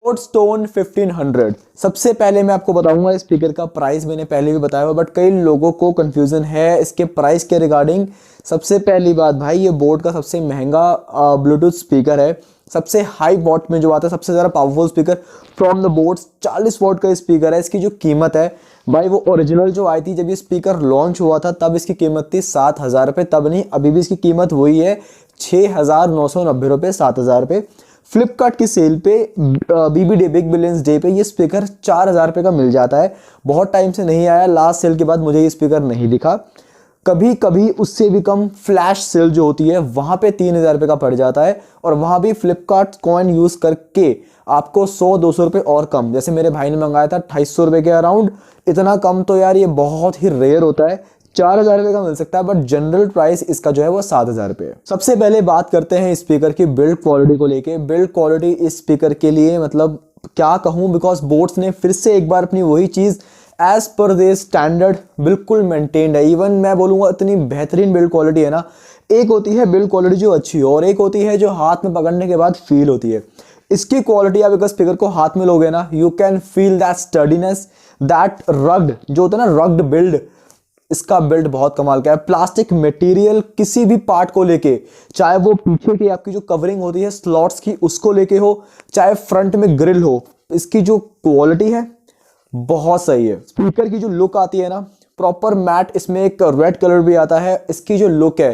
Boats tone 1500। सबसे पहले मैं आपको बताऊंगा इस स्पीकर का प्राइस, मैंने पहले भी बताया हुआ बट कई लोगों को कंफ्यूजन है इसके प्राइस के रिगार्डिंग। सबसे पहली बात भाई, ये बोट का सबसे महंगा ब्लूटूथ स्पीकर है, सबसे हाई वॉट में जो आता है, सबसे ज़्यादा powerful speaker from the boats. 40 what का स्पीकर है। इसकी जो कीमत है भाई, वो ओरिजिनल जो आई थी जब ये स्पीकर लॉन्च हुआ था तब इसकी कीमत थी 7,000 रुपये, तब नहीं, अभी भी इसकी कीमत वही है 6,990 रुपये, 7,000 रुपये। फ्लिपकार्ट की सेल पे बीबी बिग बिलियंस डे पे ये स्पीकर 4,000 रुपये का मिल जाता है। बहुत टाइम से नहीं आया, लास्ट सेल के बाद मुझे ये स्पीकर नहीं दिखा। कभी कभी उससे भी कम फ्लैश सेल जो होती है वहां पे 3,000 रुपये का पड़ जाता है, और वहां भी फ्लिपकार्ट कॉइन यूज करके आपको 100-200 रुपये और कम। जैसे मेरे भाई ने मंगाया था 250 रुपये के अराउंड, इतना कम तो यार ये बहुत ही रेयर होता है। 4,000 रुपये का मिल सकता है बट जनरल प्राइस इसका जो है वो 7,000 रुपये है। सबसे पहले बात करते हैं स्पीकर की बिल्ड क्वालिटी को लेके। बिल्ड क्वालिटी इस स्पीकर के लिए मतलब क्या कहूँ, बिकॉज बोट्स ने फिर से एक बार अपनी वही चीज़ एज पर दे स्टैंडर्ड बिल्कुल मेंटेन्ड है। इवन मैं बोलूँगा इतनी बेहतरीन बिल्ड क्वालिटी है ना। एक होती है बिल्ड क्वालिटी जो अच्छी हो, और एक होती है जो हाथ में पकड़ने के बाद फील होती है। इसकी क्वालिटी आप अगर स्पीकर को हाथ में लोगे ना, you can feel that steadiness, that rugged जो होता है ना, रग्ड बिल्ड। इसका बिल्ड बहुत कमाल का है। प्लास्टिक मटेरियल किसी भी पार्ट को लेके, चाहे वो पीछे की आपकी जो कवरिंग होती है स्लॉट्स की उसको लेके हो, चाहे फ्रंट में ग्रिल हो, इसकी जो क्वालिटी है बहुत सही है। स्पीकर की जो लुक आती है ना, प्रॉपर मैट, इसमें एक रेड कलर भी आता है। इसकी जो लुक है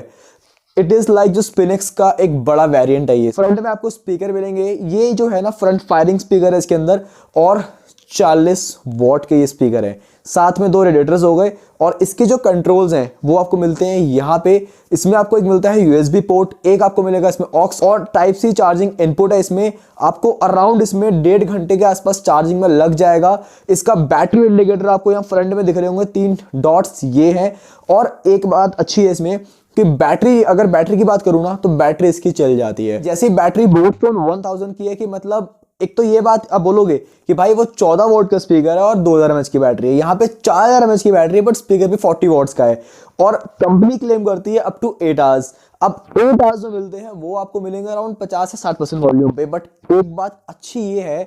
इट इज लाइक जो स्पिनिक्स का एक बड़ा वेरिएंट है। ये फ्रंट में आपको स्पीकर मिलेंगे, ये जो है ना फ्रंट फायरिंग स्पीकर है इसके अंदर, और 40 वॉट के ये स्पीकर है। साथ में 2 रेडिएटर्स हो गए, और इसके जो कंट्रोल्स हैं वो आपको मिलते हैं यहाँ पे। इसमें आपको एक मिलता है यूएसबी पोर्ट, एक आपको मिलेगा इसमें ऑक्स, और टाइप सी चार्जिंग इनपुट है इसमें। आपको अराउंड इसमें 1.5 घंटे के आसपास चार्जिंग में लग जाएगा। इसका बैटरी इंडिकेटर आपको यहाँ फ्रंट में दिख रहे होंगे, 3 डॉट्स ये हैं। और एक बात अच्छी है इसमें कि बैटरी, अगर बैटरी की बात करूँ ना तो बैटरी इसकी चल जाती है। जैसी बैटरी बोटस्टोन 1000 की है कि मतलब एक तो ये बात आप बोलोगे कि भाई वो 14 वोल्ट का स्पीकर है और 2000 mAh की बैटरी है, यहाँ पे 4000 mAh की बैटरी है बट स्पीकर भी 40 वॉट्स का है। और कंपनी क्लेम करती है अप टू 8 आवर्स। अब 8 आवर्स जो मिलते हैं वो आपको मिलेंगे अराउंड 50 से 60% वॉल्यूम पे। बट एक बात अच्छी ये है,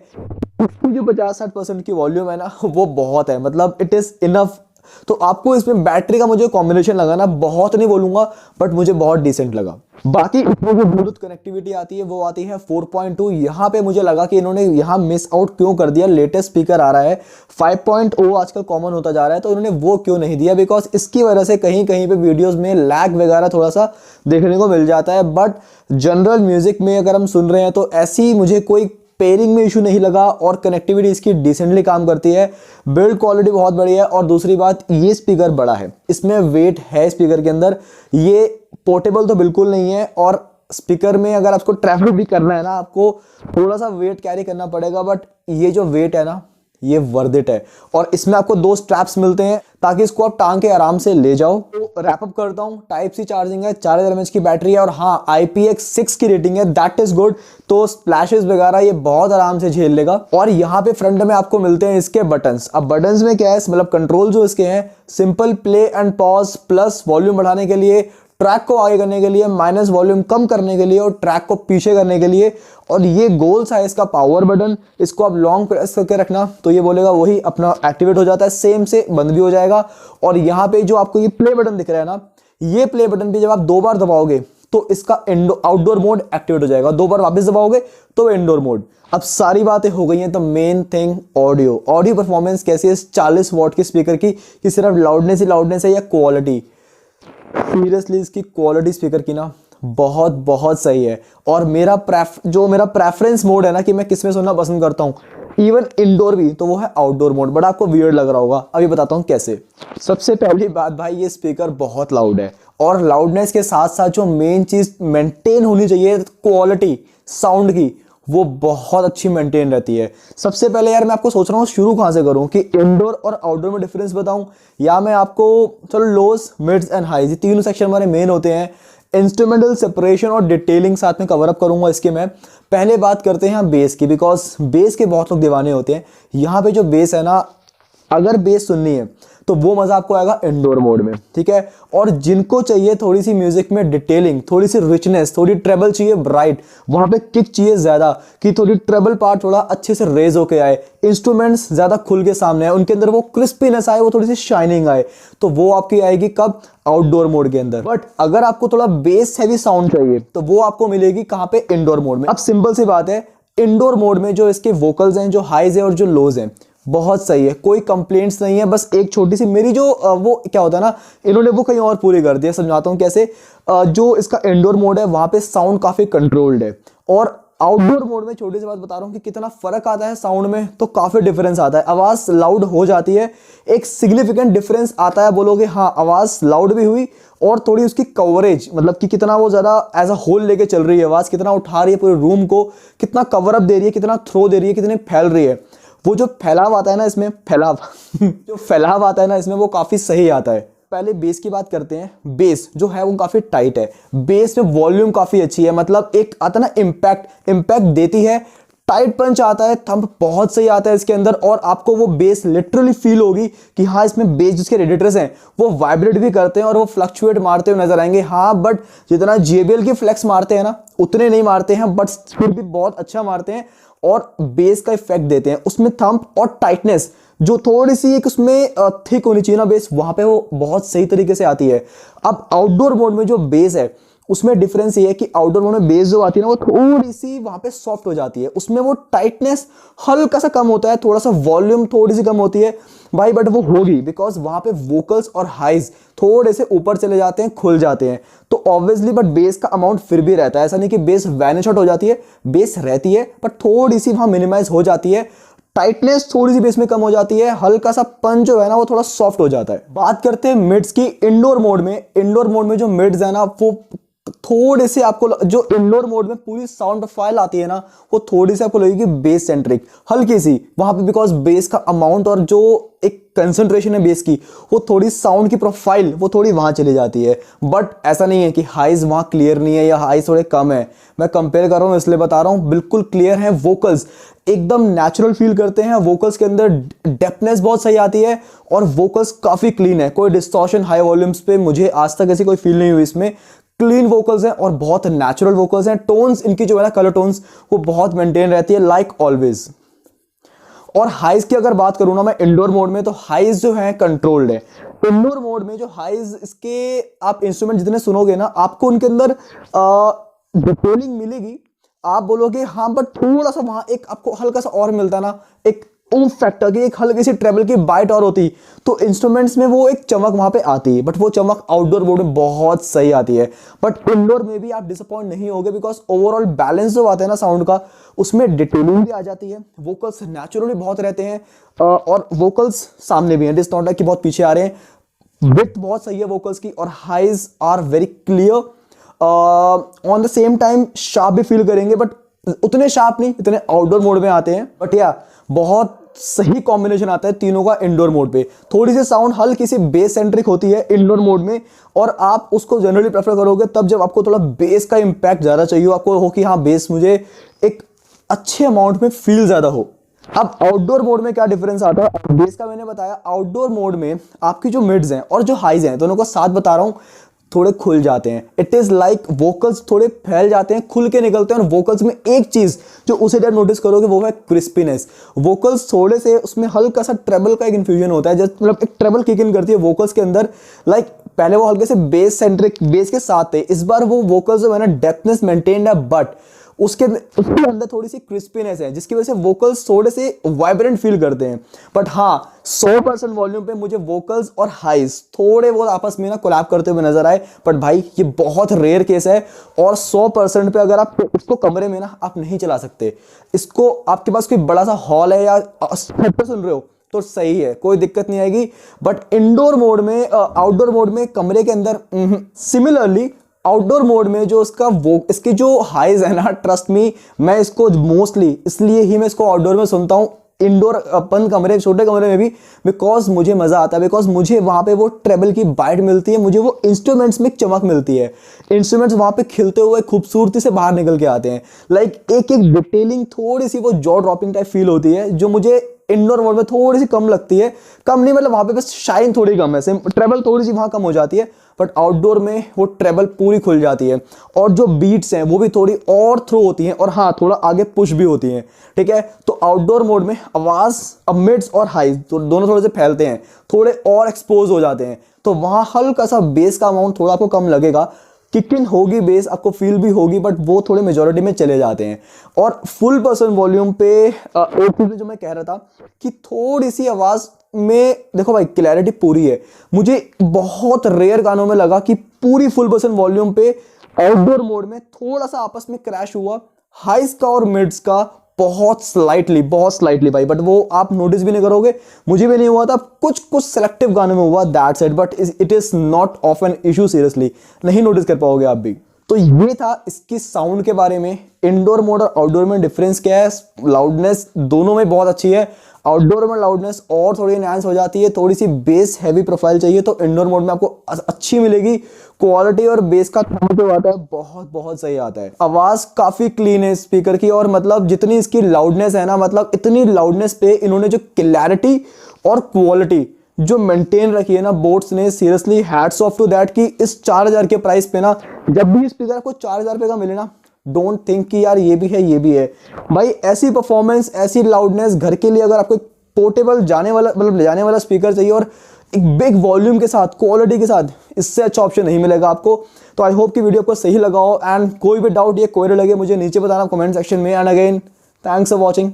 इसकी जो 50-60% की वॉल्यूम है ना वो बहुत है, मतलब इट इज इनफ। तो आपको इसमें बैटरी का मुझे कॉम्बिनेशन लगा ना, बहुत नहीं बोलूंगा बट मुझे बहुत डिसेंट लगा। बाकी इसमें जो ब्लूटूथ कनेक्टिविटी आती है वो आती है 4.2। यहाँ पे मुझे लगा कि इन्होंने यहाँ मिस आउट क्यों कर दिया। लेटेस्ट स्पीकर आ रहा है 5.0 आजकल कॉमन होता जा रहा है, तो इन्होंने वो क्यों नहीं दिया, बिकॉज इसकी वजह से कहीं कहीं पे वीडियोस में लैग वगैरह थोड़ा सा देखने को मिल जाता है। बट जनरल म्यूजिक में अगर हम सुन रहे हैं तो ऐसी मुझे कोई पेयरिंग में इशू नहीं लगा, और कनेक्टिविटी इसकी डिसेंटली काम करती है। बिल्ड क्वालिटी बहुत बढ़िया है। और दूसरी बात, ये स्पीकर बड़ा है, इसमें वेट है स्पीकर के अंदर, ये पोर्टेबल तो बिल्कुल नहीं है। और स्पीकर में अगर आपको ट्रैवल भी करना है ना, आपको थोड़ा सा वेट कैरी करना पड़ेगा, बट ये जो वेट है ना ये वर्थ इट है। और इसमें आपको 2 स्ट्रैप्स मिलते हैं ताकि इसको आप टांग के आराम से ले जाओ। तो रैपअप करता हूं, टाइप सी चार्जिंग है, 4000 mAh की बैटरी है, और हाँ IPX6 की रेटिंग है, दैट इज गुड। तो स्प्लैशेस वगैरह ये बहुत आराम से झेल लेगा। और यहाँ पे फ्रंट में आपको मिलते हैं इसके बटन्स। अब बटन्स में क्या है, मतलब कंट्रोल जो इसके हैं, simple play and pause, plus volume बढ़ाने के लिए, ट्रैक को आगे करने के लिए, माइनस वॉल्यूम कम करने के लिए, और ट्रैक को पीछे करने के लिए। और ये गोल साइज का पावर बटन, इसको आप लॉन्ग प्रेस करके रखना तो ये बोलेगा वही अपना एक्टिवेट हो जाता है, सेम से बंद भी हो जाएगा। और यहाँ पे जो आपको ये प्ले बटन दिख रहा है ना, ये प्ले बटन भी जब आप 2 बार दबाओगे तो इसका आउटडोर मोड एक्टिवेट हो जाएगा, 2 बार वापस दबाओगे तो इंडोर मोड। अब सारी बातें हो गई हैं, तो मेन थिंग ऑडियो परफॉर्मेंस कैसी है 40 वॉट के स्पीकर की, कि सिर्फ लाउडनेस ही लाउडनेस है या क्वालिटी। सीरियसली इसकी क्वालिटी स्पीकर की ना बहुत बहुत सही है। और मेरा प्रेफरेंस मोड है ना कि मैं किस में सुनना पसंद करता हूँ, इवन इंडोर भी, तो वो है आउटडोर मोड। बट आपको वियर्ड लग रहा होगा, अभी बताता हूँ कैसे। सबसे पहली बात भाई, ये स्पीकर बहुत लाउड है, और लाउडनेस के साथ साथ जो मेन चीज मेंटेन होनी चाहिए क्वालिटी साउंड की, वो बहुत अच्छी मेंटेन रहती है। सबसे पहले यार मैं आपको सोच रहा हूँ शुरू कहाँ से करूँ, कि इंडोर और आउटडोर में डिफरेंस बताऊँ, या मैं आपको, चलो लोस मिड्स एंड हाईज, ये तीनों सेक्शन हमारे मेन होते हैं। इंस्ट्रूमेंटल सेपरेशन और डिटेलिंग साथ में कवर अप करूंगा इसके मैं। पहले बात करते हैं बेस की, बिकॉज बेस के बहुत लोग दीवाने होते हैं। यहाँ पे जो बेस है ना, अगर बेस सुननी है तो वो मजा आपको आएगा इंडोर मोड में, ठीक है। और जिनको चाहिए थोड़ी सी म्यूजिक में डिटेलिंग, थोड़ी सी रिचनेस, थोड़ी ट्रेबल चाहिए ब्राइट, वहां पे किक चाहिए ज्यादा कि थोड़ी ट्रेबल पार्ट थोड़ा अच्छे से रेज होके आए, इंस्ट्रूमेंट्स ज्यादा खुल के सामने आए, उनके अंदर वो क्रिस्पीनेस आए, वो थोड़ी सी शाइनिंग आए, तो वो आपकी आएगी कब, आउटडोर मोड के अंदर। बट अगर आपको थोड़ा बेस हैवी साउंड चाहिए तो वो आपको मिलेगी कहां पे, इंडोर मोड में। अब सिंपल सी बात है, इंडोर मोड में जो इसके वोकल्स हैं, जो हाईज है और जो लोज हैं, बहुत सही है, कोई कंप्लेंट्स नहीं है। बस एक छोटी सी मेरी जो वो क्या होता है ना, इन्होंने वो कहीं और पूरी कर दिया, समझाता हूं कैसे। जो इसका इंडोर मोड है वहां पे साउंड काफी कंट्रोल्ड है, और आउटडोर मोड में छोटी सी बात बता रहा हूं कि कितना फर्क आता है साउंड में, तो काफी डिफरेंस आता है, आवाज लाउड हो जाती है, एक सिग्निफिकेंट डिफरेंस आता है। बोलोगे हाँ आवाज लाउड भी हुई, और थोड़ी उसकी कवरेज, मतलब कि कितना वो ज्यादा एज अ होल लेके चल रही है आवाज, कितना उठा रही है पूरे रूम को, कितना कवर अप दे रही है, कितना थ्रो दे रही है, कितनी फैल रही है। वो जो फैलाव आता है ना इसमें, फैलाव जो फैलाव आता है ना इसमें, वो काफी सही आता है। पहले बेस की बात करते हैं। बेस जो है वो काफी टाइट है, बेस में वॉल्यूम काफी अच्छी है, मतलब एक आता ना इम्पैक्ट देती है, टाइट पंच आता है, थंब बहुत सही आता है इसके अंदर, और आपको वो बेस लिटरली फील होगी कि हाँ इसमें बेस जिसके रेडिएटर्स हैं वो वाइब्रेट भी करते हैं और वो फ्लक्चुएट मारते हुए नजर आएंगे। हाँ बट जितना JBL की फ्लेक्स मारते हैं ना उतने नहीं मारते हैं, बट फिर भी बहुत अच्छा मारते हैं और बेस का इफेक्ट देते हैं। उसमें थंब और टाइटनेस जो थोड़ी सी एक उसमें थिक होनी चाहिए ना बेस, वहां पे वो बहुत सही तरीके से आती है। अब आउटडोर मोड में जो बेस है उसमें डिफरेंस ये है कि आउटडोर मोड में बेस जो आती है ना वो थोड़ी सी वहां पे सॉफ्ट हो जाती है, उसमें वो टाइटनेस हल्का सा कम होता है, थोड़ा सा वॉल्यूम थोड़ी सी कम होती है भाई, बट वो होगी बिकॉज वहां पे वोकल्स और हाइज थोड़े से ऊपर चले जाते हैं, खुल जाते हैं, तो ऑब्वियसली बट बेस का अमाउंट फिर भी रहता है। ऐसा नहीं कि बेस वैनिश आउट हो जाती है, बेस रहती है बट थोड़ी सी वहां मिनिमाइज हो जाती है, टाइटनेस थोड़ी सी बेस में कम हो जाती है, हल्का सा पंच जो है ना वो थोड़ा सॉफ्ट हो जाता है। बात करते हैं मिड्स की इंडोर मोड में। इंडोर मोड में जो मिड्स है ना वो थोड़े से आपको जो इंडोर मोड में पूरी साउंड प्रोफाइल आती है ना वो थोड़ी सी आपको लगेगी बेस सेंट्रिक, हल्की सी वहां पे, बिकॉज बेस का अमाउंट और जो एक कंसंट्रेशन है बेस की वो थोड़ी साउंड की प्रोफाइल वो थोड़ी वहां चली जाती है। बट ऐसा नहीं है कि हाइज वहां क्लियर नहीं है या हाइज थोड़े कम है, मैं कंपेयर कर रहा हूं इसलिए बता रहा हूं, बिल्कुल क्लियर है। वोकल्स एकदम नेचुरल फील करते हैं, वोकल्स के अंदर डेप्थनेस बहुत सही आती है और वोकल्स काफी क्लीन है, कोई डिस्टॉर्शन हाई वॉल्यूम्स पे मुझे आज तक ऐसी कोई फील नहीं हुई इसमें। क्लीन वोकल्स हैं और बहुत नेचुरल वोकल्स हैं। टोन्स इनकी जो है ना कलर टोन्स वो बहुत मेंटेन रहती है लाइक ऑलवेज। और हाइज की अगर बात करूं ना मैं इंडोर मोड में, तो हाइज जो है कंट्रोल्ड है। इंडोर मोड में जो हाइज इसके आप इंस्ट्रूमेंट जितने सुनोगे ना आपको उनके अंदर डिटेलिंग मिलेगी, आप बोलोगे हाँ बट थोड़ा सा वहां एक आपको हल्का सा और मिलता ना, एक ऊम्फ फैक्टर की, एक हल्की सी ट्रेबल की बाइट और होती तो इंस्ट्रूमेंट्स में वो एक चमक वहां पे आती है, बट वो चमक आउटडोर मोड में बहुत सही आती है। बट इंडोर में भी आप डिसअपॉइंट नहीं होगे बिकॉज ओवरऑल बैलेंस जो आता है ना साउंड का उसमें डिटेलिंग भी आ जाती है, वोकल्स नेचुरली बहुत रहते हैं और वोकल्स सामने भी हैं, दिस नॉट कि बहुत पीछे आ रहे हैं। विड्थ बहुत सही है वोकल्स की और highs are very clear, on the same time sharp भी फील करेंगे बट उतने शार्प नहीं, इतने आउटडोर मोड में आते हैं। बट या बहुत सही कॉम्बिनेशन आता है तीनों का इंडोर मोड पे। थोड़ी सी साउंड हल्की सी बेस सेंट्रिक होती है इंडोर मोड में और आप उसको जनरली प्रेफर करोगे तब जब आपको थोड़ा बेस का इंपैक्ट ज्यादा चाहिए, आपको हो कि हाँ बेस मुझे एक अच्छे अमाउंट में फील ज्यादा हो। अब आउटडोर मोड में क्या डिफरेंस आता है, बेस का मैंने बताया। आउटडोर मोड में आपकी जो मिड्स हैं और जो हाइज हैं दोनों को साथ बता रहा हूं, थोड़े खुल जाते हैं। इट इज लाइक वोकल्स थोड़े फैल जाते हैं, खुल के निकलते हैं। और वोकल्स में एक चीज जो उसे टाइम नोटिस करोगे वो है क्रिस्पीनेस। वोकल्स थोड़े से उसमें हल्का सा ट्रेबल का एक इन्फ्यूजन होता है, जस्ट मतलब एक ट्रेबल किक इन करती है वोकल्स के अंदर। लाइक पहले वो हल्के से बेस सेंट्रिक बेस के साथ थे, इस बार वो वोकल्स जो है ना डेप्थनेस मेंटेन्ड है बट उसके अंदर थोड़ी सी क्रिस्पीनेस है जिसकी वजह से वोकल्स थोड़े से वाइब्रेंट फील करते हैं। बट हाँ 100% वॉल्यूम पे मुझे वोकल्स और हाइज थोड़े बहुत आपस में ना कोलैब करते हुए नजर आए। बट भाई ये बहुत रेयर केस है और 100% पे अगर आप इसको कमरे में ना आप नहीं चला सकते, इसको आपके पास कोई बड़ा सा हॉल है या छत पे सुन रहे हो तो सही है, कोई दिक्कत नहीं आएगी। बट इंडोर मोड में आउटडोर मोड में कमरे के अंदर सिमिलरली आउटडोर मोड में जो इसके जो हाइज है ना, ट्रस्ट मी मैं इसको मोस्टली इसलिए ही मैं इसको आउटडोर में सुनता हूं, इंडोर अपन कमरे छोटे कमरे में भी, बिकॉज मुझे मजा आता है, बिकॉज मुझे वहां पे वो ट्रेबल की बाइट मिलती है, मुझे वो इंस्ट्रूमेंट्स में चमक मिलती है, इंस्ट्रूमेंट्स वहां पे खिलते हुए खूबसूरती से बाहर निकल के आते हैं। लाइक एक एक डिटेलिंग थोड़ी सी वो जॉ ड्रॉपिंग टाइप फील होती है जो मुझे इंडोर मोड में थोड़ी सी कम लगती है, कम नहीं मतलब वहां पे बस शाइन थोड़ी कम है, ट्रेबल थोड़ी सी वहां कम हो जाती है, बट आउटडोर में वो ट्रेबल पूरी खुल जाती है और जो बीट्स हैं वो भी थोड़ी और थ्रो होती हैं और हाँ थोड़ा आगे पुश भी होती हैं, ठीक है। तो आउटडोर मोड में आवाज अब मिड्स और हाई तो दोनों थोड़े से फैलते हैं, थोड़े और एक्सपोज हो जाते हैं, तो वहां हल्का सा बेस का अमाउंट थोड़ा आपको कम लगेगा, किक इन होगी बेस, आपको फील भी होगी, बट वो थोड़े मेजोरिटी में चले जाते हैं। और फुल पर्सन वॉल्यूम पे एक चीज जो मैं कह रहा था कि थोड़ी सी आवाज में देखो भाई क्लैरिटी पूरी है, मुझे बहुत रेयर गानों में लगा कि पूरी फुल पर्सन वॉल्यूम पे आउटडोर मोड में थोड़ा सा आपस में क्रैश हुआ, हाइस का और मिड्स का बहुत स्लाइटली भाई, बट वो आप नोटिस भी नहीं करोगे, मुझे भी नहीं हुआ था, कुछ कुछ सेलेक्टिव गानों में हुआ, that's it, but it is not of an issue, seriously नहीं नोटिस कर पाओगे आप भी। तो ये था इसकी साउंड के बारे में, इंडोर मोड और आउटडोर में डिफरेंस क्या है, लाउडनेस दोनों में बहुत अच्छी है, आउटडोर में लाउडनेस और थोड़ी एनहांस हो जाती है, थोड़ी सी बेस हैवी प्रोफाइल चाहिए तो इंडोर मोड में आपको अच्छी मिलेगी, क्वालिटी और बेस का थंब जो आता है बहुत बहुत सही आता है, आवाज काफी क्लीन है स्पीकर की, और मतलब जितनी इसकी लाउडनेस है ना, मतलब इतनी लाउडनेस पे इन्होंने जो क्लैरिटी और क्वालिटी जो मेंटेन रखी है ना बोट्स ने, seriously hats off to that कि इस 4000 के प्राइस पे ना जब भी स्पीकर आपको 4000 रुपए का मिले ना, डोंट थिंक कि यार ये भी है ये भी है भाई, ऐसी परफॉर्मेंस ऐसी लाउडनेस घर के लिए अगर आपको पोर्टेबल जाने वाला मतलब ले जाने वाला स्पीकर चाहिए और एक बिग वॉल्यूम के साथ क्वालिटी के साथ, इससे अच्छा ऑप्शन नहीं मिलेगा आपको। तो आई होप कि वीडियो आपको सही लगा हो, एंड कोई भी डाउट या क्वेरी लगे मुझे नीचे बताना कमेंट सेक्शन में, and again thanks for watching.